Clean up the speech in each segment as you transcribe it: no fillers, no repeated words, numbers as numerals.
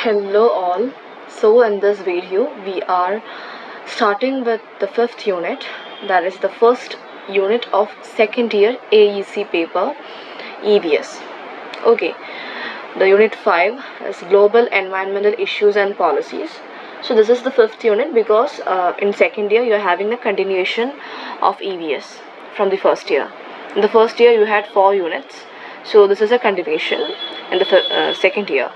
Hello all. So in this video we are starting with the fifth unit, that is the first unit of second year AEC paper EVS. Okay, the unit 5 is global environmental issues and policies. So this is the fifth unit because in second year you are having a continuation of EVS from the first year. In the first year you had 4 units, so this is a continuation in the second year.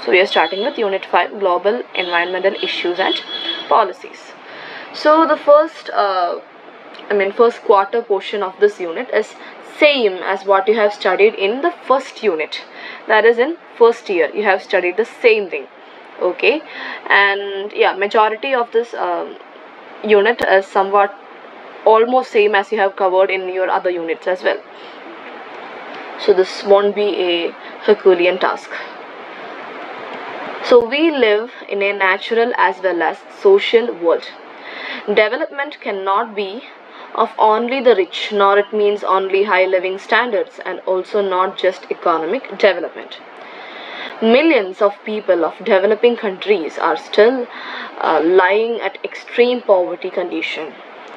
So we are starting with unit 5, global environmental issues and policies. So the first quarter portion of this unit is same as what you have studied in the first unit, that is in first year you have studied the same thing. Okay, and yeah, majority of this unit is somewhat almost same as you have covered in your other units as well, so this won't be a Herculean task. So we live in a natural as well as social world. Development cannot be of only the rich, nor it means only high living standards, and also not just economic development. Millions of people of developing countries are still lying at extreme poverty condition.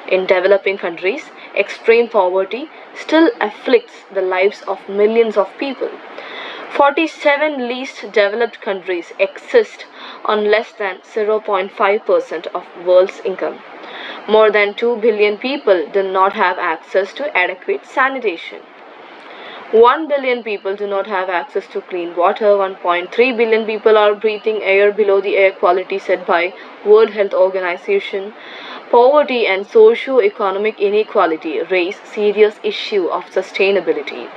In developing countries, extreme poverty still afflicts the lives of millions of people. 47 least developed countries exist on less than 0.5% of world's income. More than 2 billion people do not have access to adequate sanitation. 1 billion people do not have access to clean water. 1.3 billion people are breathing air below the air quality set by World Health Organization. Poverty and socio-economic inequality raise serious issue of sustainability.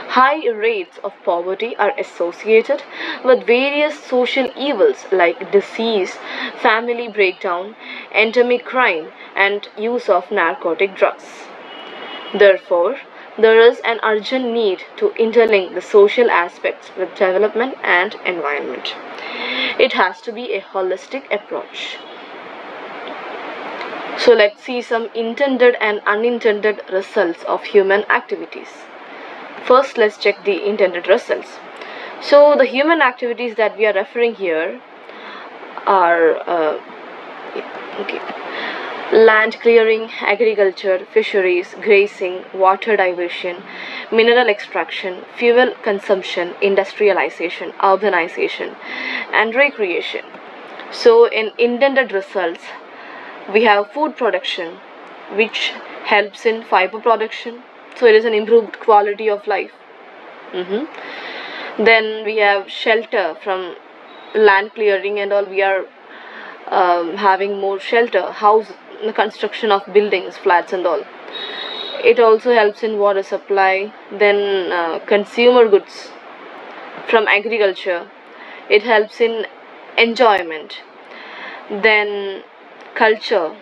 High rates of poverty are associated with various social evils like disease, family breakdown, endemic crime, and use of narcotic drugs. Therefore, there is an urgent need to interlink the social aspects with development and environment. It has to be a holistic approach. So let's see some intended and unintended results of human activities. First, let's check the intended results. So the human activities that we are referring here are land clearing, agriculture, fisheries, grazing, water diversion, mineral extraction, fuel consumption, industrialization, urbanization, and recreation. So in intended results, we have food production, which helps in fiber production, so it is an improved quality of life. Then we have shelter from land clearing and all. We are having more shelter, the construction of buildings, flats and all. It also helps in water supply. Then consumer goods from agriculture, it helps in enjoyment. Then culture,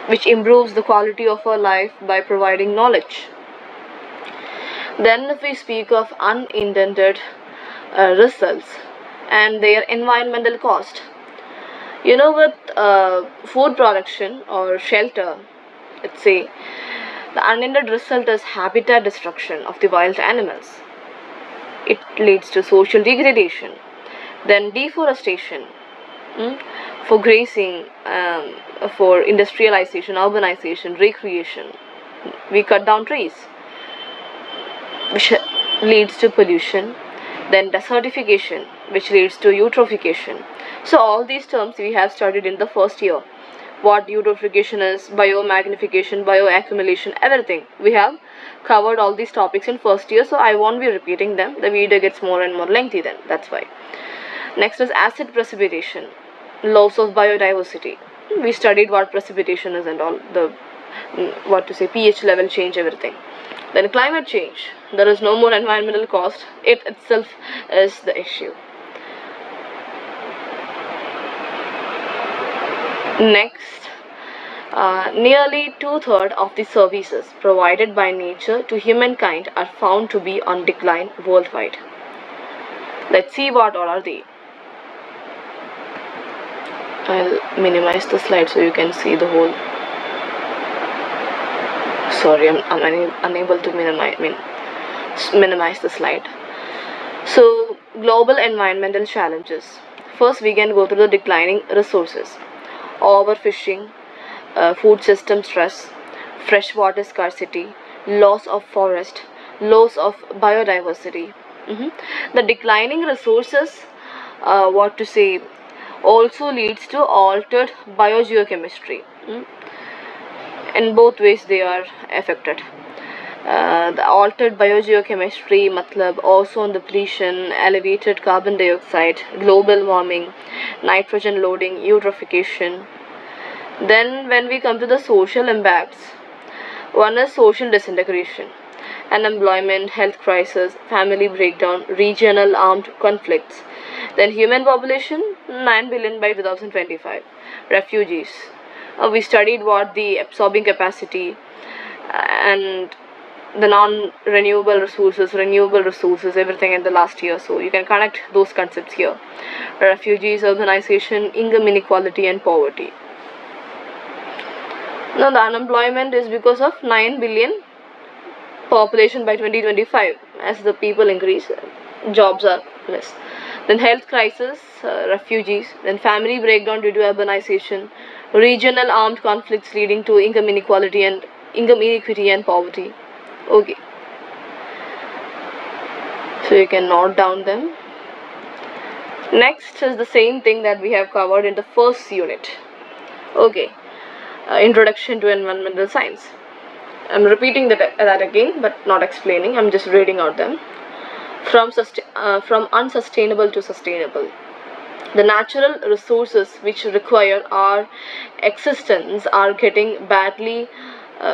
which improves the quality of our life by providing knowledge. Then if we speak of unintended results and their environmental cost, with food production or shelter, let's say, the unintended result is habitat destruction of the wild animals. It leads to social degradation. Then deforestation, for grazing, for industrialization, urbanization, recreation. We cut down trees, which leads to pollution. Then desertification, which leads to eutrophication. So all these terms we have studied in the first year. What eutrophication is, biomagnification, bioaccumulation, everything. We have covered all these topics in first year, so I won't be repeating them. The video gets more and more lengthy then, that's why. Next is acid precipitation, loss of biodiversity. We studied what precipitation is and all, the pH level change, everything. Then climate change, there is no more environmental cost, it itself is the issue. Next, nearly 2/3 of the services provided by nature to humankind are found to be on decline worldwide. Let's see what all are they. I'll minimize the slide so you can see the whole. Sorry, I'm unable to minimize the slide. So global environmental challenges. First, we can go through the declining resources, overfishing, food system stress, freshwater scarcity, loss of forest, loss of biodiversity. Mhm. The declining resources, what to say, also leads to altered biogeochemistry. In both ways, they are affected. The altered biogeochemistry, matlab ozone depletion, elevated carbon dioxide, global warming, nitrogen loading, eutrophication. Then, when we come to the social impacts, one is social disintegration, unemployment, health crisis, family breakdown, regional armed conflicts. Then, human population 9 billion by 2025. Refugees. We studied what the absorbing capacity and the non-renewable renewable resources, everything in the last year. So you can connect those concepts here. Refugees, urbanization, income inequality, and poverty. Now the unemployment is because of 9 billion population by 2025. As the people increase, jobs are less. Then health crisis, refugees. Then family breakdown due to urbanization, regional armed conflicts leading to income inequality and poverty. Okay, so you can note down them. Next is the same thing that we have covered in the first unit. Okay, introduction to environmental science. I'm repeating that again, but not explaining. I'm just reading out them. From unsustainable to sustainable. The natural resources which require our existence are getting badly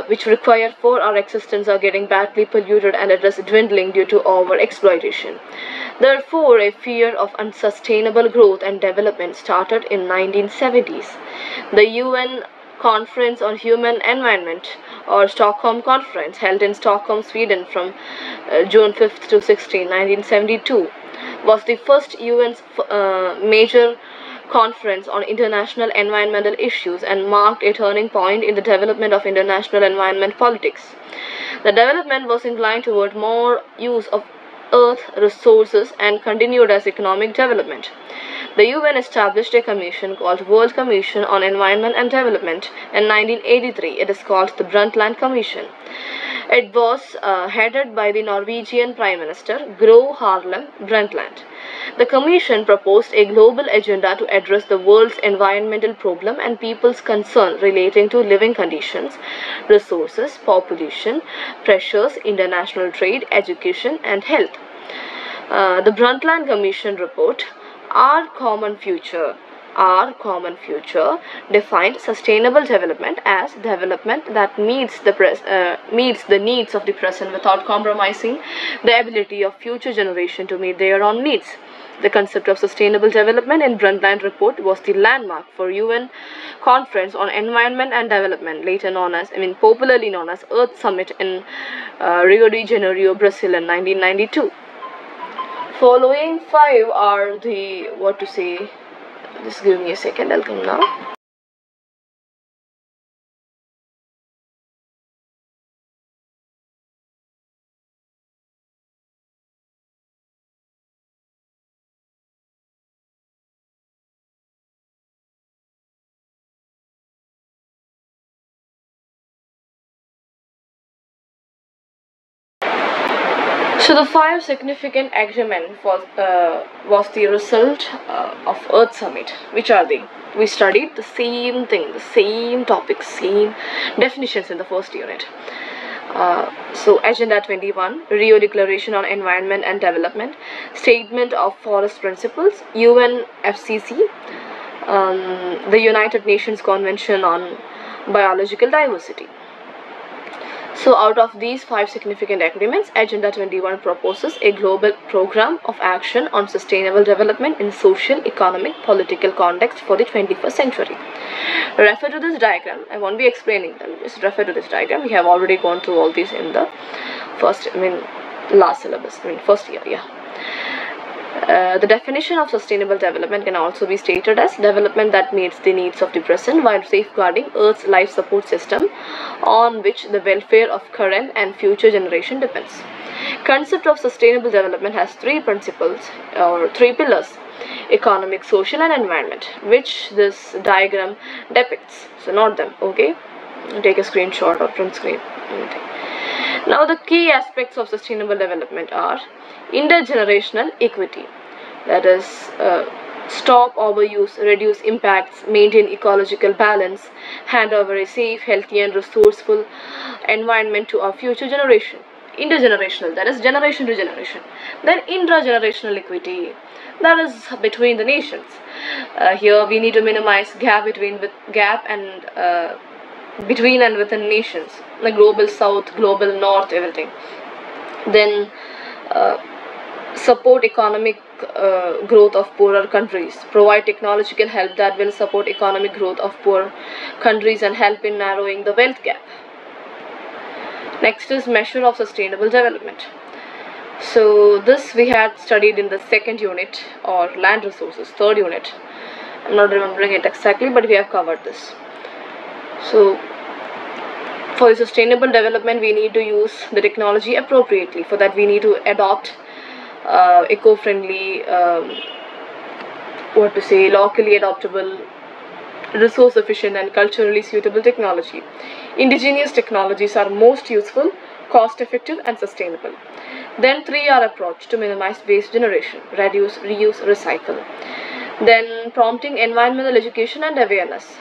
which require for our existence are getting badly polluted, and it is dwindling due to over exploitation. Therefore, a fear of unsustainable growth and development started in 1970s. The UN Conference on Human Environment, or Stockholm Conference, held in Stockholm, Sweden from June 5th to 16, 1972, was the first UN's major conference on international environmental issues and marked a turning point in the development of international environment politics. The development was inclined toward more use of earth resources and continued as economic development. The UN established a commission called World Commission on Environment and Development in 1983. It is called the Brundtland Commission. It was headed by the Norwegian Prime Minister Gro Harlem Brundtland. The Commission proposed a global agenda to address the world's environmental problem and people's concern relating to living conditions, resources, population, pressures, international trade, education, and health. The Brundtland Commission report, Our Common Future, defined sustainable development as development that meets the needs of the present without compromising the ability of future generation to meet their own needs. The concept of sustainable development in Brundtland report was the landmark for UN Conference on Environment and Development, popularly known as Earth Summit in Rio de Janeiro, Brazil in 1992. Following five are the just give me a second, I'll come now. So the five significant agreement was the result of Earth Summit. Which are they? We studied the same thing, the same topics, same definitions in the first unit. So Agenda 21, Rio Declaration on Environment and Development, Statement of Forest Principles, UNFCCC, the United Nations Convention on Biological Diversity. So out of these five significant agreements, Agenda 21 proposes a global program of action on sustainable development in social, economic, political context for the 21st century. Refer to this diagram. I won't be explaining them. Just refer to this diagram. We have already gone through all these in the last syllabus. First year, yeah. The definition of sustainable development can also be stated as development that meets the needs of the present while safeguarding Earth's life support system on which the welfare of current and future generation depends. Concept of sustainable development has three principles or three pillars: economic, social, and environment, which this diagram depicts. So not them, okay? Take a screenshot or print screen. Now the key aspects of sustainable development are intergenerational equity, that is, stop overuse, reduce impacts, maintain ecological balance, hand over a safe, healthy, and resourceful environment to our future generation. Intergenerational, that is generation to generation. Then intragenerational equity, that is between the nations. Here we need to minimize gap and between and within nations, the global south, global north, everything. Then support economic growth of poorer countries, provide technological help that will support economic growth of poor countries and help in narrowing the wealth gap. Next is measure of sustainable development. So this we had studied in the second unit, or land resources, third unit. I'm not remembering it exactly, but we have covered this. So for sustainable development, we need to use the technology appropriately. For that, we need to adopt eco-friendly, locally adoptable, resource efficient, and culturally suitable technology. Indigenous technologies are most useful, cost effective, and sustainable. Then 3R approach to minimize waste generation: reduce, reuse, recycle. Then prompting environmental education and awareness.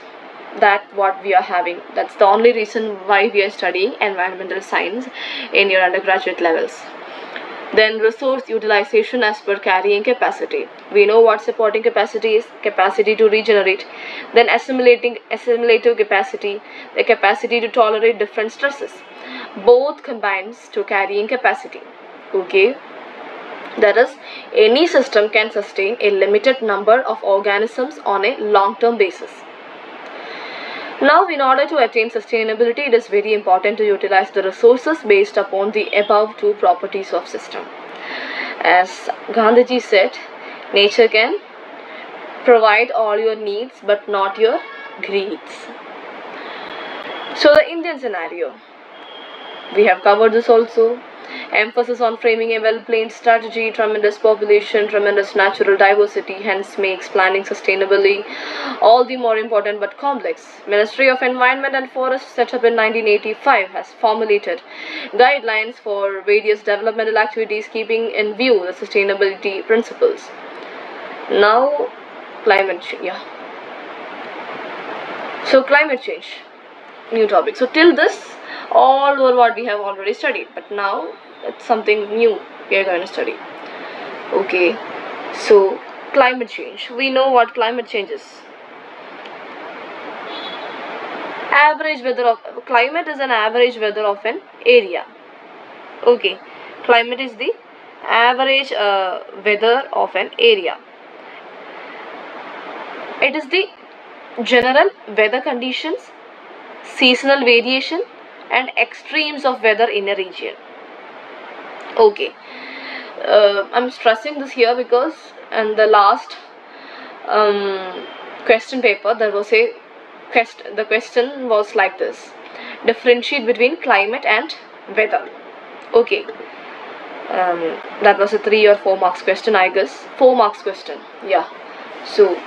That what we are having. That's the only reason why we are studying environmental science in your undergraduate levels. Then resource utilization as per carrying capacity. We know what supporting capacity is: capacity to regenerate. Then assimilative capacity, the capacity to tolerate different stresses. Both combines to carrying capacity. Okay. That is, any system can sustain a limited number of organisms on a long-term basis. Now, in order to attain sustainability, it is very important to utilize the resources based upon the above two properties of system. As Gandhiji said, nature can provide all your needs but not your greeds. So the Indian scenario, we have covered this also. Emphasis on framing a well-planned strategy, tremendous population, tremendous natural diversity, hence makes planning sustainably all the more important but complex. Ministry of Environment and Forest, set up in 1985, has formulated guidelines for various developmental activities keeping in view the sustainability principles. Now, climate change. Yeah. So climate change, new topic. So till this, all over what we have already studied, but now it's something new we are going to study. Okay, so climate change. We know what climate change is. Average weather of climate is an average weather of an area. Okay, climate is the average weather of an area. It is the general weather conditions, seasonal variation, and extremes of weather in a region. Okay, I'm stressing this here because in the last question paper there was the question was like this: differentiate between climate and weather. Okay, that was a 3 or 4 marks question, I guess. 4 marks question, yeah. So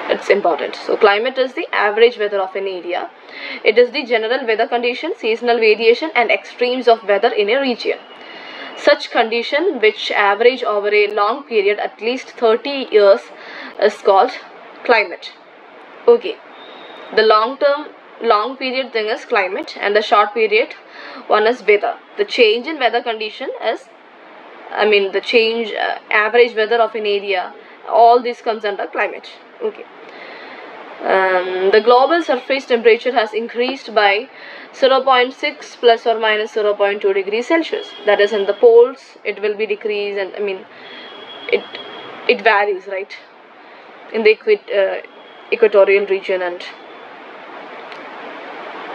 it's important. So climate is the average weather of an area. It is the general weather condition, seasonal variation, and extremes of weather in a region. Such condition which average over a long period, at least 30 years, is called climate. Okay, the long period thing is climate, and the short period one is weather. The change in weather condition is, the change average weather of an area. All this comes under climate. Okay. The global surface temperature has increased by 0.6 plus or minus 0.2 degrees Celsius. That is, in the poles it will be decreased, and it varies, right, in the equatorial region and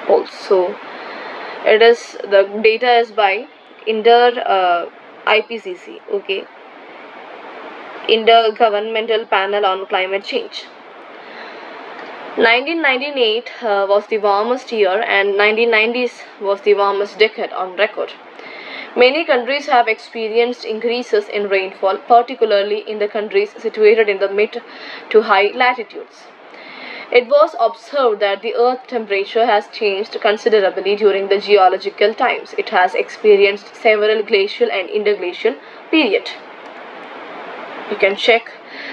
poles. So it is, the data is by IPCC, okay, Intergovernmental Panel on Climate Change. 1998 was the warmest year, and 1990s was the warmest decade on record. Many countries have experienced increases in rainfall, particularly in the countries situated in the mid to high latitudes. It was observed that the Earth temperature has changed considerably during the geological times. It has experienced several glacial and interglacial periods. You can check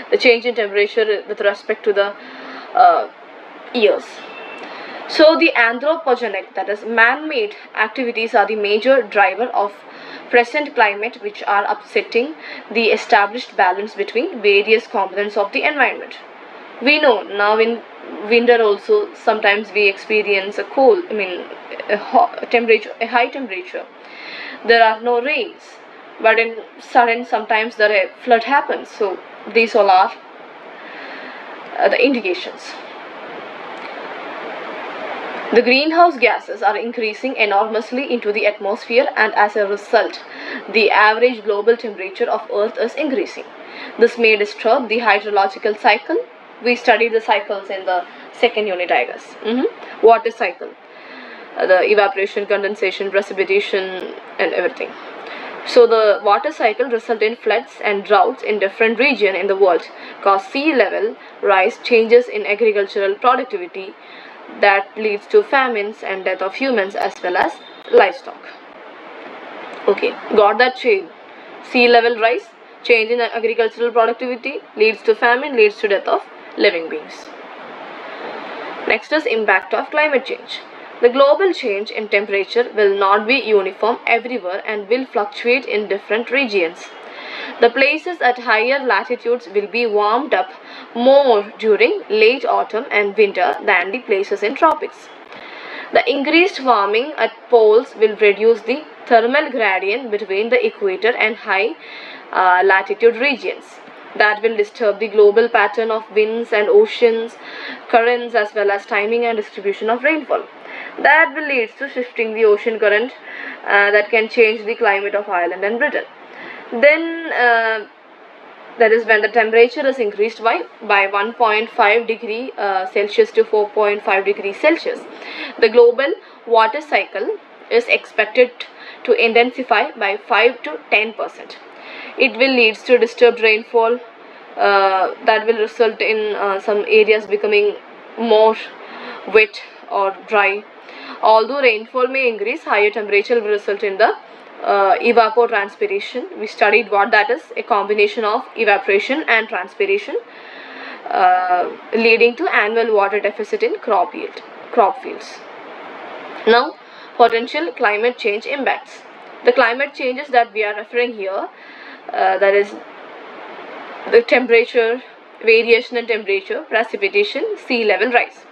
the change in temperature with respect to the years. So the anthropogenic, that is man-made activities, are the major driver of present climate, which are upsetting the established balance between various components of the environment. We know now in winter also sometimes we experience a cold, a high temperature. There are no rains, but in sudden sometimes the flood happens. So these all are the indications. The greenhouse gases are increasing enormously into the atmosphere, and as a result, the average global temperature of Earth is increasing. This may disturb the hydrological cycle. We studied the cycles in the second unit, I guess. Water cycle, the evaporation, condensation, precipitation, and everything. So the water cycle results in floods and droughts in different regions in the world, cause sea level rise, changes in agricultural productivity, that leads to famines and death of humans as well as livestock. Okay, got that chain? Sea level rise, change in agricultural productivity, leads to famine, leads to death of living beings. Next is impact of climate change. The global change in temperature will not be uniform everywhere and will fluctuate in different regions. The places at higher latitudes will be warmed up more during late autumn and winter than the places in tropics. The increased warming at poles will reduce the thermal gradient between the equator and high latitude regions. That will disturb the global pattern of winds and oceans currents, as well as timing and distribution of rainfall. That will lead to shifting the ocean current that can change the climate of Ireland and Britain. Then that is when the temperature is increased by 1.5 degree Celsius to 4.5 degrees Celsius. The global water cycle is expected to intensify by 5 to 10%. It will lead to disturbed rainfall that will result in some areas becoming more wet or dry. Although rainfall may increase, higher temperature will result in the evapotranspiration. We studied what that is, a combination of evaporation and transpiration leading to annual water deficit in crop fields. Now, potential climate change impacts. The climate changes that we are referring here, that is the temperature, variation in temperature, precipitation, sea level rise.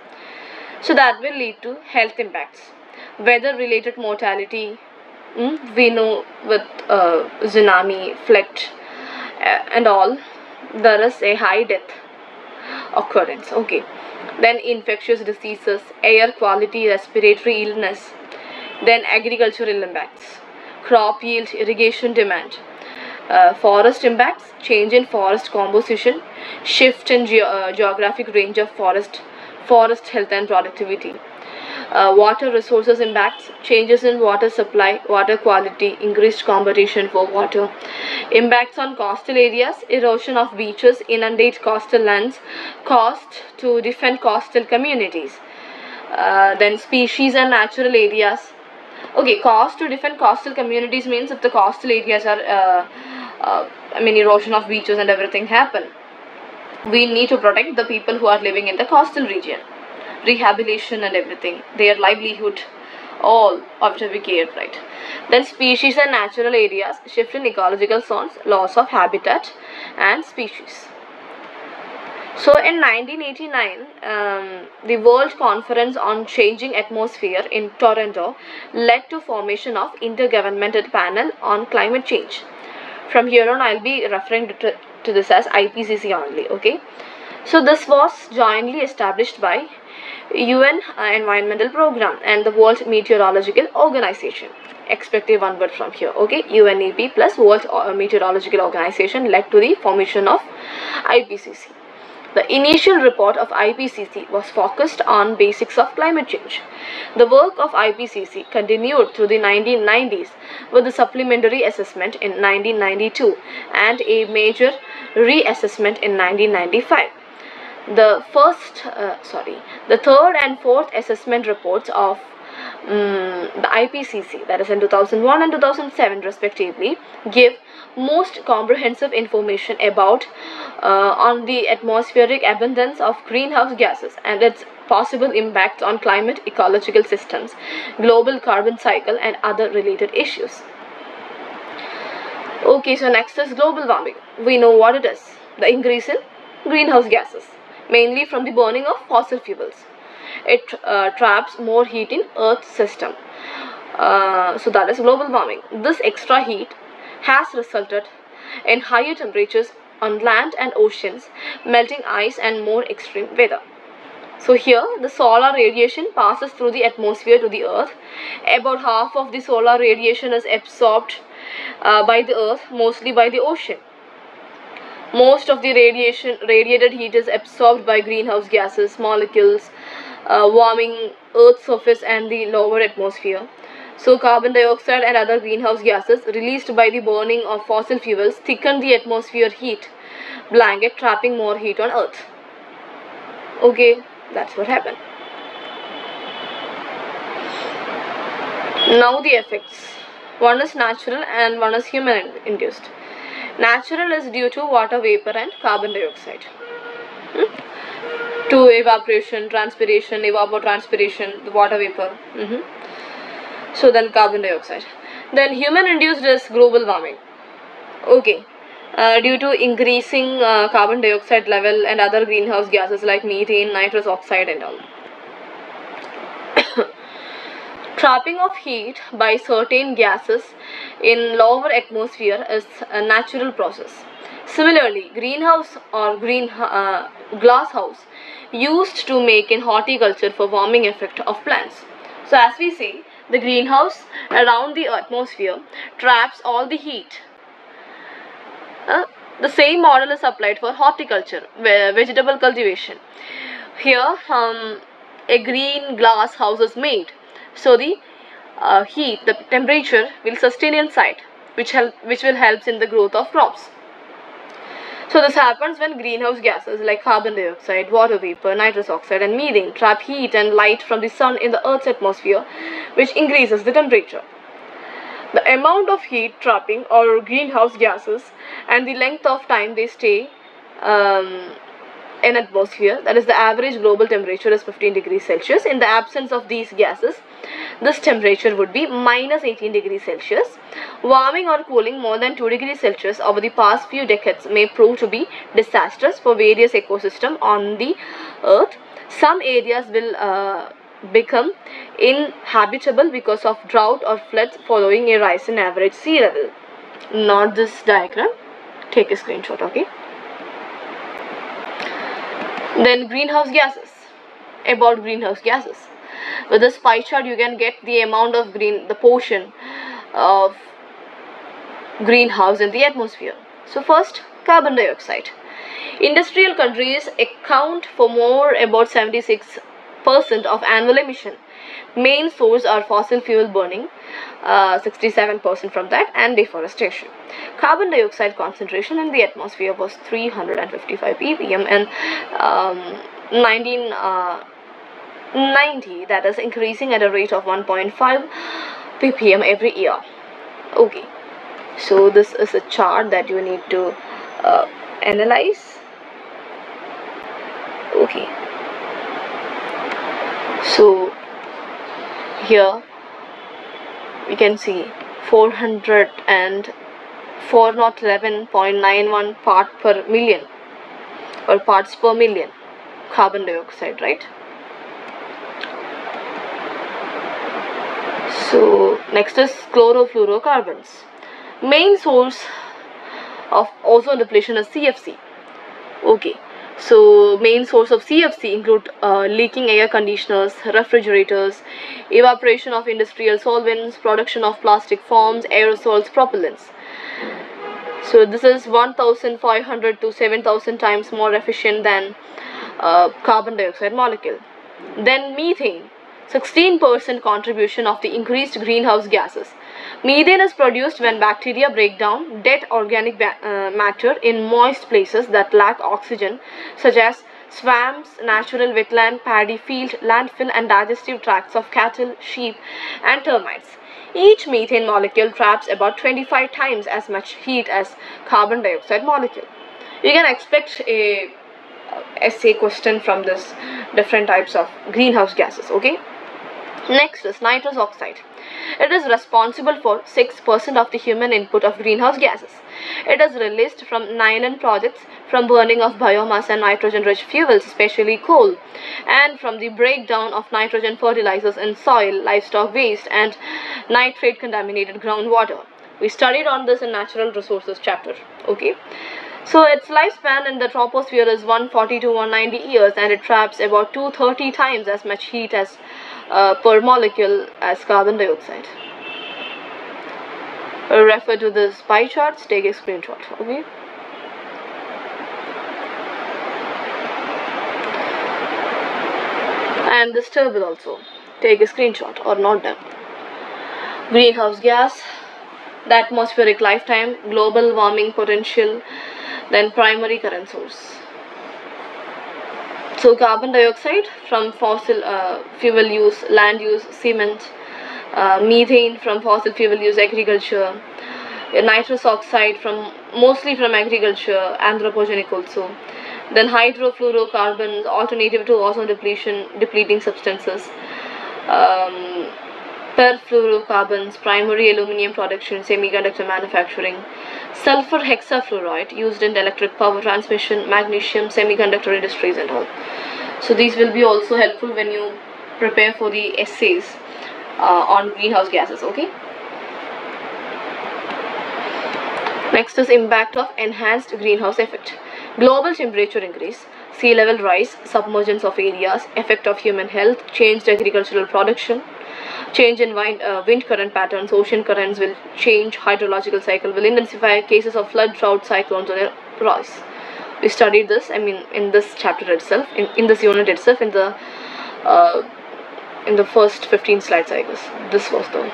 So that will lead to health impacts. Weather related mortality, we know with tsunami, flood and all, there is a high death occurrence. Okay, then infectious diseases, air quality, respiratory illness, then agricultural impacts, crop yield, irrigation demand, forest impacts, change in forest composition, shift in geographic range of forest health and productivity, water resources impacts, changes in water supply, water quality, increased competition for water, impacts on coastal areas, erosion of beaches, inundate coastal lands, cost to defend coastal communities, then species and natural areas. Okay, cost to defend coastal communities means if the coastal areas are erosion of beaches and everything happen, we need to protect the people who are living in the coastal region, rehabilitation and everything, their livelihood, all have to be cared, right? Then species and natural areas, shift in ecological zones, loss of habitat and species. So in 1989, the World Conference on Changing Atmosphere in Toronto led to formation of Intergovernmental Panel on Climate Change. From here on, I'll be referring to this as IPCC only. Okay, so this was jointly established by UN Environmental Program and the World Meteorological Organization. Expected one word from here. Okay, UNEP plus World Meteorological Organization led to the formation of IPCC. The initial report of IPCC was focused on basics of climate change. The work of IPCC continued through the 1990s with the supplementary assessment in 1992 and a major reassessment in 1995. The third and fourth assessment reports of the IPCC, that is in 2001 and 2007 respectively, give most comprehensive information about on the atmospheric abundance of greenhouse gases and its possible impacts on climate, ecological systems, global carbon cycle, and other related issues. Okay, so next is global warming. We know what it is: the increase in greenhouse gases, mainly from the burning of fossil fuels. It traps more heat in Earth's system. So that is global warming. This extra heat has resulted in higher temperatures on land and oceans, melting ice, and more extreme weather. So here the solar radiation passes through the atmosphere to the Earth. About half of the solar radiation is absorbed by the Earth, mostly by the ocean. Most of the radiated heat is absorbed by greenhouse gases molecules, warming Earth's surface and the lower atmosphere. So carbon dioxide and other greenhouse gases released by the burning of fossil fuels thicken the atmosphere heat blanket, trapping more heat on Earth. Okay, that's what happened. Now the effects. One is natural and one is human induced. Natural is due to water vapor and carbon dioxide. To evaporation, transpiration, evapotranspiration, the water vapor. So then carbon dioxide. Then human induced is global warming. Okay. Due to increasing carbon dioxide level and other greenhouse gases like methane, nitrous oxide and all. Trapping of heat by certain gases in lower atmosphere is a natural process. Similarly, greenhouse or glass house used to make in horticulture for warming effect of plants. So as we say, the greenhouse around the atmosphere traps all the heat. The same model is applied for horticulture, vegetable cultivation. Here, a green glass house is made, so the heat, the temperature will sustain inside, which will help in the growth of crops. So this happens when greenhouse gases like carbon dioxide, water vapor, nitrous oxide, and methane trap heat and light from the sun in the Earth's atmosphere, which increases the temperature. The amount of heat trapping or greenhouse gases and the length of time they stay in atmosphere, that is the average global temperature is 15 degrees Celsius. In the absence of these gases, this temperature would be minus 18 degrees Celsius. Warming or cooling more than 2 degrees Celsius over the past few decades may prove to be disastrous for various ecosystems on the Earth. Some areas will become inhabitable because of drought or floods following a rise in average sea level. Not this diagram. Take a screenshot, okay? Then greenhouse gases. About greenhouse gases. With this pie chart, you can get the amount of the portion of greenhouse in the atmosphere. So first, carbon dioxide. Industrial countries account for more about 76% of annual emission. Main source are fossil fuel burning, 67% from that, and deforestation. Carbon dioxide concentration in the atmosphere was 355 ppm in 1990, that is increasing at a rate of 1.5 ppm every year. Okay, so this is a chart that you need to analyze. Okay, so here we can see 411.91 part per million or parts per million carbon dioxide, right? So next is chlorofluorocarbons. Main source of ozone depletion is CFC. Okay, so main source of CFC include leaking air conditioners, refrigerators, evaporation of industrial solvents, production of plastic foams, aerosols, propellants. So this is 1500 to 7000 times more efficient than carbon dioxide molecule. Then methane, 16% contribution of the increased greenhouse gases. Methane is produced when bacteria break down dead organic matter in moist places that lack oxygen, such as swamps, natural wetland, paddy field, landfill, and digestive tracts of cattle, sheep, and termites. Each methane molecule traps about 25 times as much heat as carbon dioxide molecule. You can expect a essay question from this different types of greenhouse gases. Okay, next is nitrous oxide. It is responsible for 6% of the human input of greenhouse gases. It is released from nylon projects, from burning of biomass and nitrogen rich fuels, especially coal, and from the breakdown of nitrogen fertilizers in soil, livestock waste, and nitrate contaminated groundwater. We studied on this in natural resources chapter. Okay, so its lifespan in the troposphere is 140 to 190 years, and it traps about 230 times as much heat as per molecule as carbon dioxide. Refer to this pie charts, take a screenshot. Okay. And this table also, take a screenshot or note down. Greenhouse gas, the atmospheric lifetime, global warming potential, then primary current source. So carbon dioxide from fossil fuel use, land use, cement, methane from fossil fuel use, agriculture, nitrous oxide from mostly from agriculture, anthropogenic also. Then hydrofluorocarbons, alternative to ozone depleting substances. Perfluorocarbons, primary aluminum production, semiconductor manufacturing. Sulfur hexafluoride, used in electric power transmission, magnesium, semiconductor industries and all. So these will be also helpful when you prepare for the essays on greenhouse gases. Okay. Next is impact of enhanced greenhouse effect. Global temperature increase, sea level rise, submergence of areas, effect of human health, changed agricultural production, change in wind current patterns, ocean currents will change, hydrological cycle will intensify, cases of flood, drought, cyclones will rise. We studied this, in this chapter itself, in this unit itself, in the first 15 slides, I guess. This was the...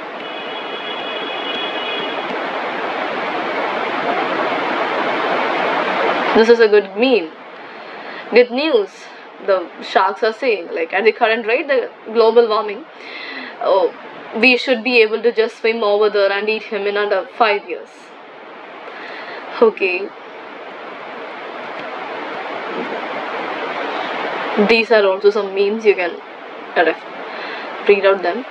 This is a good meme. Good news. The sharks are saying, like, at the current rate, the global warming, we should be able to just swim over there and eat him in under 5 years. Okay. These are also some memes, you can read out them.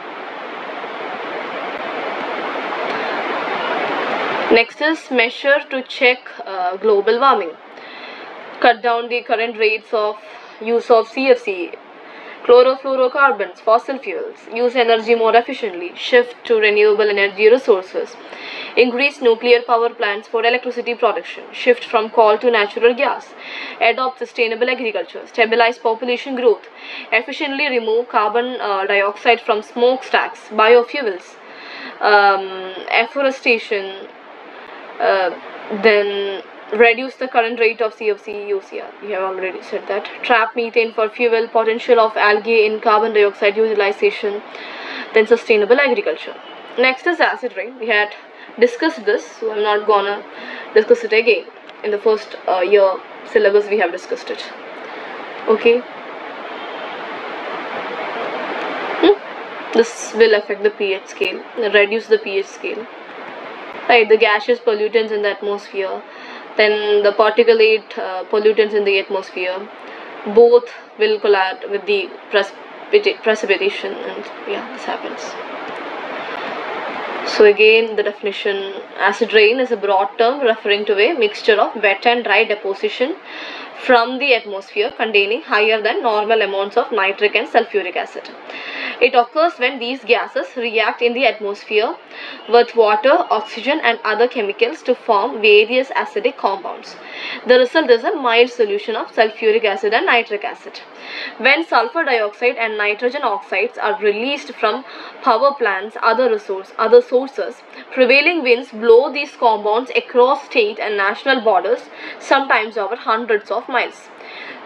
Next is measure to check global warming. Cut down the current rates of use of CFC, chlorofluorocarbons, fossil fuels, use energy more efficiently, shift to renewable energy resources, increase nuclear power plants for electricity production, shift from coal to natural gas, adopt sustainable agriculture, stabilize population growth, efficiently remove carbon dioxide from smokestacks, biofuels, afforestation, then reduce the current rate of CFC, UCR. We have already said that. Trap methane for fuel, potential of algae in carbon dioxide utilization, then sustainable agriculture. Next is acid rain. We had discussed this, so I'm not gonna discuss it again. In the first year syllabus we have discussed it. Okay. This will affect the pH scale, reduce the pH scale. Right, the gaseous pollutants in the atmosphere, then the particulate pollutants in the atmosphere, both will collide with the precipitation, and yeah, this happens. So again, the definition, acid rain is a broad term referring to a mixture of wet and dry deposition from the atmosphere containing higher than normal amounts of nitric and sulfuric acid. It occurs when these gases react in the atmosphere with water, oxygen and other chemicals to form various acidic compounds. The result is a mild solution of sulfuric acid and nitric acid. When sulfur dioxide and nitrogen oxides are released from power plants, other sources, prevailing winds blow these compounds across state and national borders, sometimes over hundreds of miles.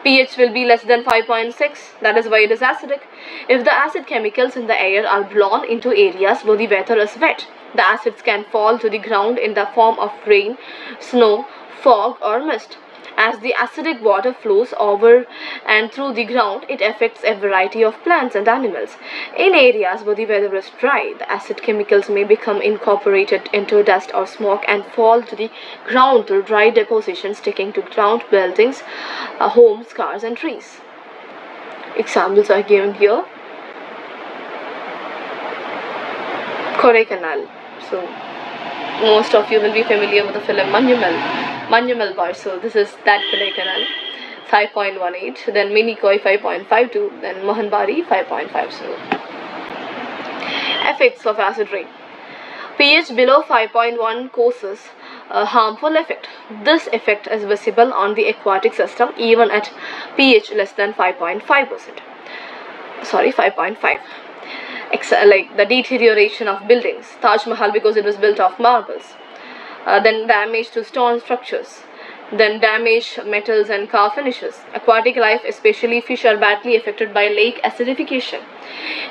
pH will be less than 5.6, that is why it is acidic. If the acid chemicals in the air are blown into areas where the weather is wet, the acids can fall to the ground in the form of rain, snow, fog or mist. As the acidic water flows over and through the ground, it affects a variety of plants and animals. In areas where the weather is dry, the acid chemicals may become incorporated into dust or smoke and fall to the ground through dry deposition, sticking to ground buildings, homes, cars and trees. Examples are given here. Kodaikanal. So most of you will be familiar with the film Manyamal Bar. So this is that Kodaikanal, 5.18, then Minikoi 5.52, then Mohanbari 5.50. Effects of acid rain. pH below 5.1 causes a harmful effect. This effect is visible on the aquatic system even at pH less than 5.5%. Sorry, 5.5. Like the deterioration of buildings. Taj Mahal, because it was built of marbles. Then damage to stone structures. Then damage metals and car finishes. Aquatic life, especially fish, are badly affected by lake acidification.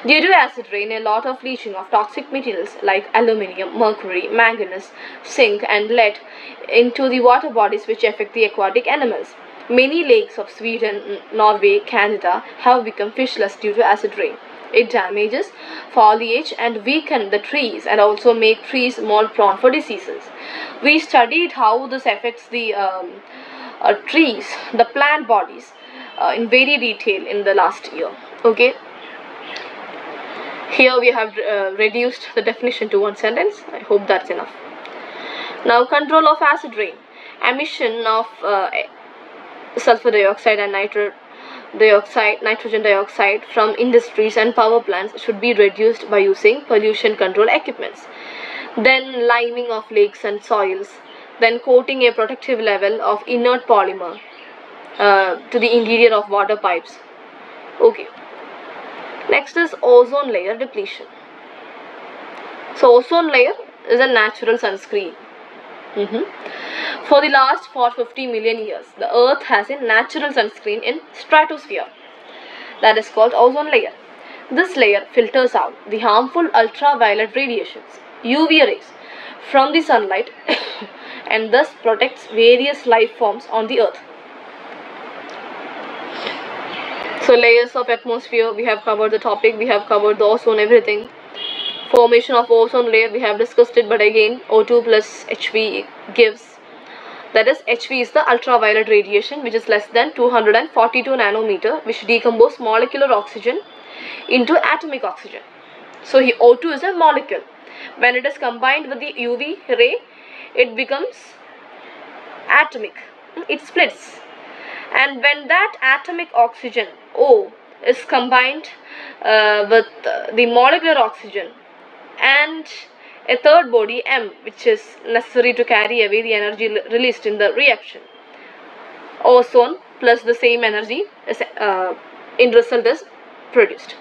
Due to acid rain, a lot of leaching of toxic materials like aluminium, mercury, manganese, zinc and lead into the water bodies, which affect the aquatic animals. Many lakes of Sweden, Norway, Canada have become fishless due to acid rain. It damages foliage and weakens the trees and also make trees more prone for diseases. We studied how this affects the trees, the plant bodies in very detail in the last year. Okay. Here we have reduced the definition to one sentence. I hope that's enough. Now, control of acid rain. Emission of sulfur dioxide and nitrogen dioxide from industries and power plants should be reduced by using pollution control equipments. Then liming of lakes and soils. Then coating a protective level of inert polymer to the interior of water pipes. Okay. Next is ozone layer depletion. So ozone layer is a natural sunscreen. For the last 450 million years, the Earth has a natural sunscreen in stratosphere that is called ozone layer. This layer filters out the harmful ultraviolet radiations, UV rays, from the sunlight and thus protects various life forms on the Earth. So layers of atmosphere, we have covered the topic, we have covered the ozone, everything. Formation of ozone layer, we have discussed it, but again O2 plus HV gives, that is HV is the ultraviolet radiation which is less than 242 nanometer, which decomposes molecular oxygen into atomic oxygen. So here O2 is a molecule. When it is combined with the UV ray, it becomes atomic, it splits. And when that atomic oxygen O is combined with the molecular oxygen and a third body M, which is necessary to carry away the energy released in the reaction, ozone plus the same energy is, in result is produced.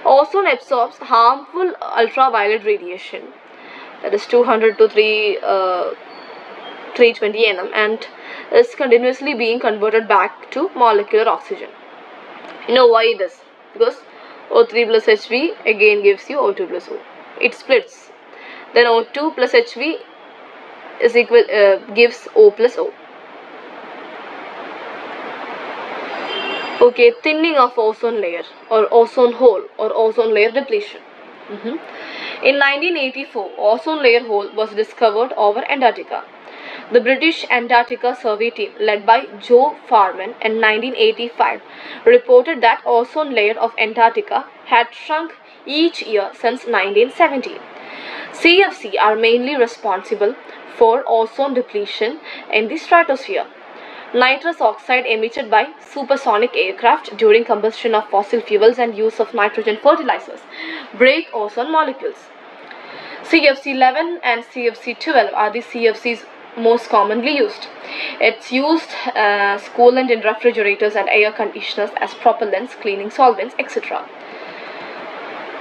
Ozone absorbs harmful ultraviolet radiation, that is 200 to 320 nm, and is continuously being converted back to molecular oxygen. You know why it is? Because O3 plus HV again gives you O2 plus O. It splits. Then O2 plus HV is equal gives O plus O. Okay, thinning of ozone layer or ozone hole or ozone layer depletion. In 1984, ozone layer hole was discovered over Antarctica. The British Antarctica Survey team, led by Joe Farman in 1985, reported that ozone layer of Antarctica had shrunk each year since 1970. CFC are mainly responsible for ozone depletion in the stratosphere. Nitrous oxide emitted by supersonic aircraft during combustion of fossil fuels and use of nitrogen fertilizers break ozone molecules. CFC 11 and CFC 12 are the CFCs most commonly used. It's used as coolant in refrigerators and air conditioners, as propellants, cleaning solvents, etc.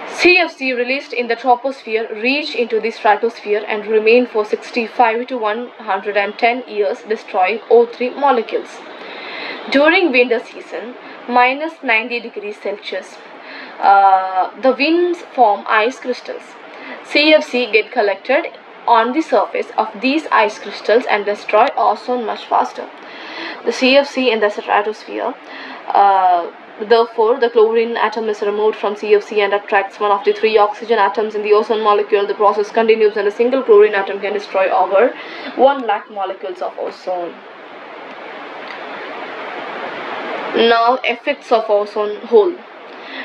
CFC released in the troposphere reach into the stratosphere and remain for 65 to 110 years, destroying O3 molecules. During winter season, minus 90 degrees Celsius, the winds form ice crystals. CFC get collected on the surface of these ice crystals and destroy ozone much faster. The CFC in the stratosphere, therefore, the chlorine atom is removed from CFC and attracts one of the 3 oxygen atoms in the ozone molecule. The process continues and a single chlorine atom can destroy over 1 lakh molecules of ozone. Now, effects of ozone hole.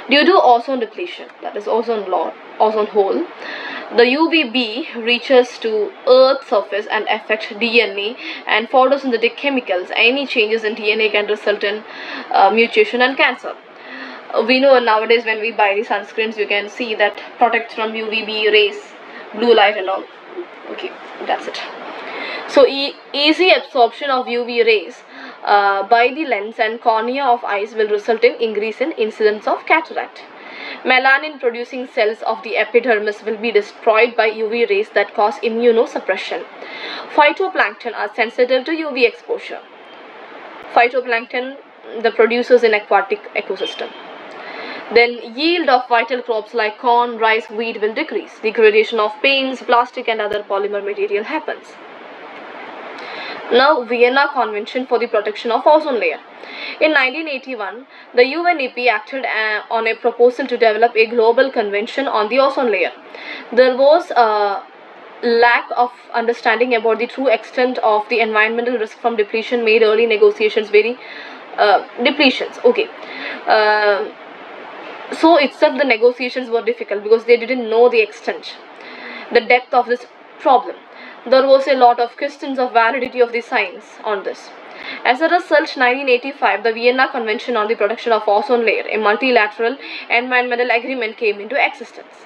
Due to ozone depletion, that is ozone hole, the UVB reaches to Earth's surface and affects DNA and photosynthetic chemicals. Any changes in DNA can result in mutation and cancer. We know nowadays when we buy the sunscreens, you can see that protects from UVB rays, blue light and all. Okay, that's it. So easy absorption of UV rays by the lens and cornea of eyes will result in increase in incidence of cataract. Melanin producing cells of the epidermis will be destroyed by UV rays that cause immunosuppression. Phytoplankton are sensitive to UV exposure. Phytoplankton, the producers in aquatic ecosystem. Then yield of vital crops like corn, rice, wheat will decrease. Degradation of paints, plastic and other polymer material happens. Now, Vienna Convention for the Protection of Ozone Layer. In 1981, the UNEP acted on a proposal to develop a global convention on the ozone layer. There was a lack of understanding about the true extent of the environmental risk from depletion, made early negotiations very depletions. Okay. So itself the negotiations were difficult because they didn't know the extent, the depth of this problem. There was a lot of questions of validity of the science on this. As a result, 1985, the Vienna Convention on the Protection of Ozone Layer, a multilateral environmental agreement, came into existence.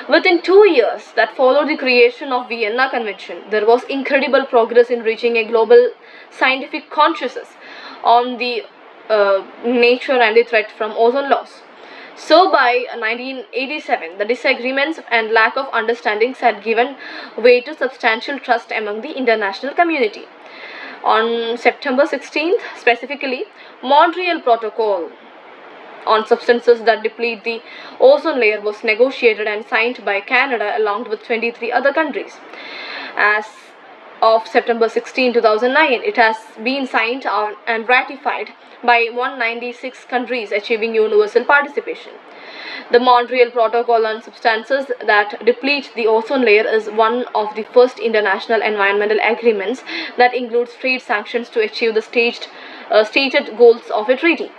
Within 2 years that followed the creation of Vienna Convention, there was incredible progress in reaching a global scientific consensus on the nature and the threat from ozone loss. So by 1987, the disagreements and lack of understandings had given way to substantial trust among the international community. On September 16th, specifically, Montreal Protocol on substances that deplete the ozone layer was negotiated and signed by Canada along with 23 other countries. As of September 16, 2009, it has been signed and ratified by 196 countries, achieving universal participation. The Montreal Protocol on substances that deplete the ozone layer is one of the first international environmental agreements that includes trade sanctions to achieve the stated goals of a treaty.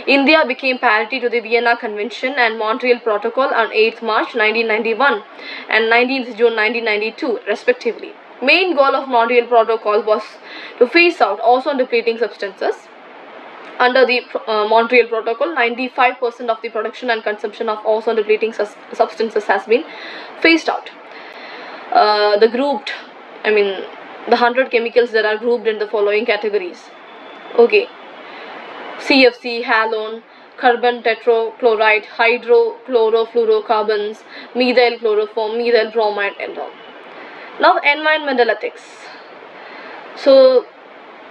India became party to the Vienna Convention and Montreal Protocol on 8th March 1991 and 19th June 1992, respectively. Main goal of Montreal Protocol was to phase out ozone depleting substances. Under the Montreal Protocol, 95% of the production and consumption of ozone depleting substances has been phased out. The 100 chemicals that are grouped in the following categories. Okay. CFC, halon, carbon tetrachloride, hydrochlorofluorocarbons, methyl chloroform, methyl bromide and all. Now, environmental ethics. So,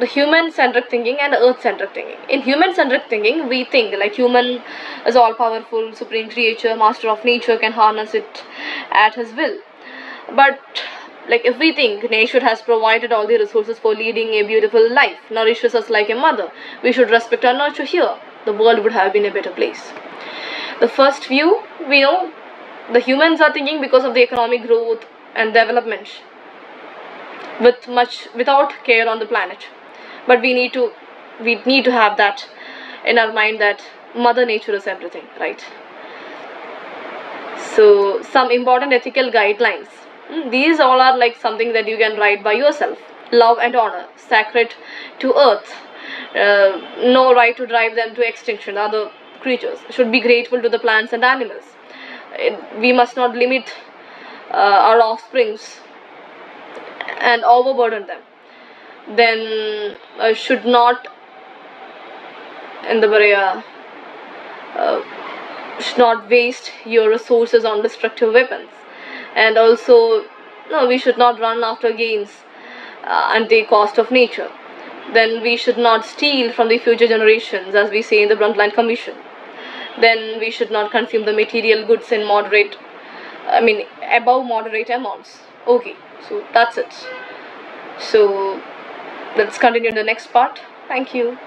the human-centric thinking and earth-centric thinking. In human-centric thinking, we think like human is all-powerful, supreme creature, master of nature, can harness it at his will. But like if we think nature has provided all the resources for leading a beautiful life, nourishes us like a mother, we should respect our nurture here, the world would have been a better place. The first view, we know the humans are thinking because of the economic growth and development without care on the planet. But we need to have that in our mind, that Mother Nature is everything, right? So some important ethical guidelines. These all are like something that you can write by yourself. Love and honor, sacred to earth. No right to drive them to extinction. Other creatures should be grateful to the plants and animals. We must not limit our offsprings and overburden them. then should not എന്താ പറയാ should not waste your resources on destructive weapons. And also, no, we should not run after gains at the cost of nature. Then we should not steal from the future generations, as we say in the Brundtland Commission. Then we should not consume the material goods in above moderate amounts. Okay, so that's it. So let's continue in the next part. Thank you.